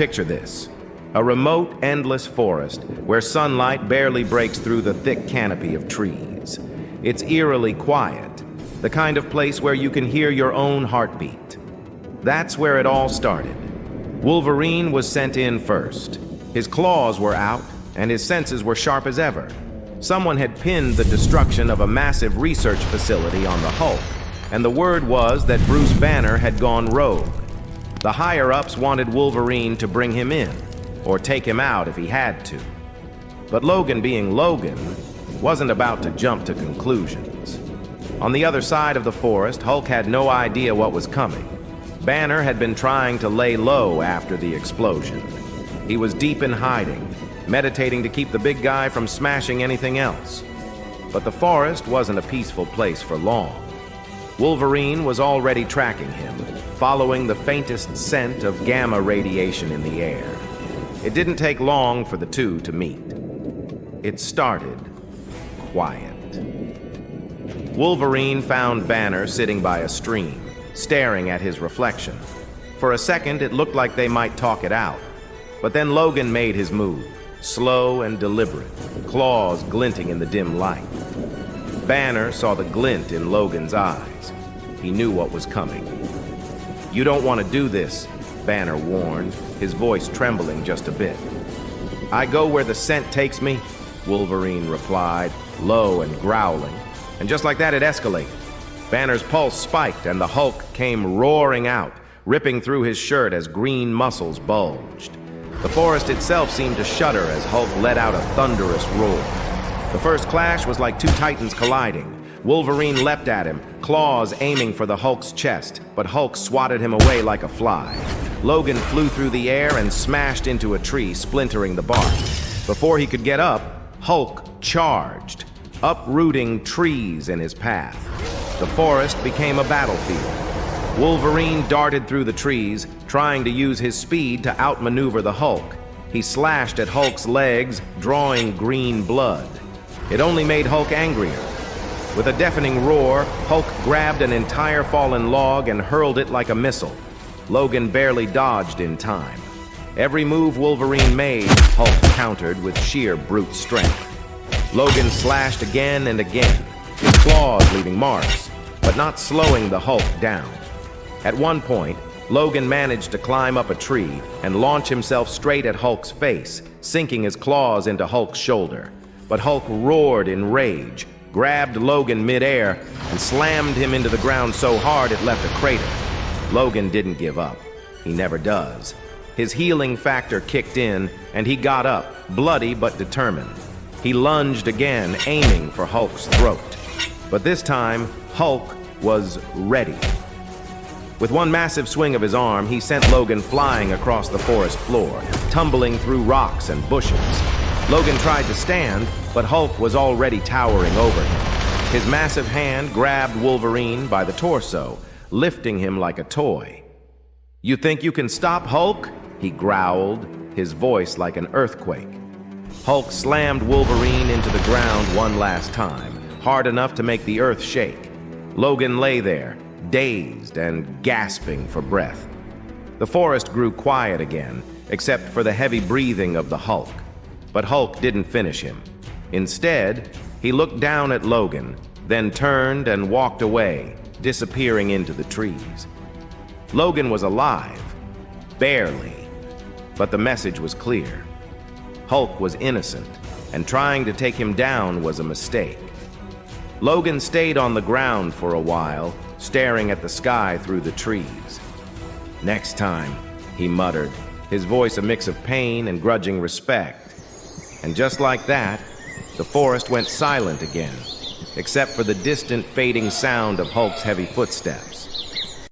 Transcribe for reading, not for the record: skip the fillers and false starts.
Picture this: a remote, endless forest where sunlight barely breaks through the thick canopy of trees. It's eerily quiet, the kind of place where you can hear your own heartbeat. That's where it all started. Wolverine was sent in first. His claws were out, and his senses were sharp as ever. Someone had pinned the destruction of a massive research facility on the Hulk, and the word was that Bruce Banner had gone rogue. The higher-ups wanted Wolverine to bring him in, or take him out if he had to. But Logan, being Logan, wasn't about to jump to conclusions. On the other side of the forest, Hulk had no idea what was coming. Banner had been trying to lay low after the explosion. He was deep in hiding, meditating to keep the big guy from smashing anything else. But the forest wasn't a peaceful place for long. Wolverine was already tracking him, following the faintest scent of gamma radiation in the air. It didn't take long for the two to meet. It started quiet. Wolverine found Banner sitting by a stream, staring at his reflection. For a second, it looked like they might talk it out. But then Logan made his move, slow and deliberate, claws glinting in the dim light. Banner saw the glint in Logan's eyes. He knew what was coming. "You don't want to do this," Banner warned, his voice trembling just a bit. "I go where the scent takes me," Wolverine replied, low and growling. And just like that, it escalated. Banner's pulse spiked, and the Hulk came roaring out, ripping through his shirt as green muscles bulged. The forest itself seemed to shudder as Hulk let out a thunderous roar. The first clash was like two titans colliding. Wolverine leapt at him, claws aiming for the Hulk's chest, but Hulk swatted him away like a fly. Logan flew through the air and smashed into a tree, splintering the bark. Before he could get up, Hulk charged, uprooting trees in his path. The forest became a battlefield. Wolverine darted through the trees, trying to use his speed to outmaneuver the Hulk. He slashed at Hulk's legs, drawing green blood. It only made Hulk angrier. With a deafening roar, Hulk grabbed an entire fallen log and hurled it like a missile. Logan barely dodged in time. Every move Wolverine made, Hulk countered with sheer brute strength. Logan slashed again and again, his claws leaving marks, but not slowing the Hulk down. At one point, Logan managed to climb up a tree and launch himself straight at Hulk's face, sinking his claws into Hulk's shoulder. But Hulk roared in rage, grabbed Logan midair, and slammed him into the ground so hard it left a crater. Logan didn't give up. He never does. His healing factor kicked in, and he got up, bloody but determined. He lunged again, aiming for Hulk's throat. But this time, Hulk was ready. With one massive swing of his arm, he sent Logan flying across the forest floor, tumbling through rocks and bushes. Logan tried to stand, but Hulk was already towering over him. His massive hand grabbed Wolverine by the torso, lifting him like a toy. "You think you can stop Hulk?" he growled, his voice like an earthquake. Hulk slammed Wolverine into the ground one last time, hard enough to make the earth shake. Logan lay there, dazed and gasping for breath. The forest grew quiet again, except for the heavy breathing of the Hulk. But Hulk didn't finish him. Instead, he looked down at Logan, then turned and walked away, disappearing into the trees. Logan was alive, barely, but the message was clear. Hulk was innocent, and trying to take him down was a mistake. Logan stayed on the ground for a while, staring at the sky through the trees. "Next time," he muttered, his voice a mix of pain and grudging respect. And just like that, the forest went silent again, except for the distant fading sound of Hulk's heavy footsteps.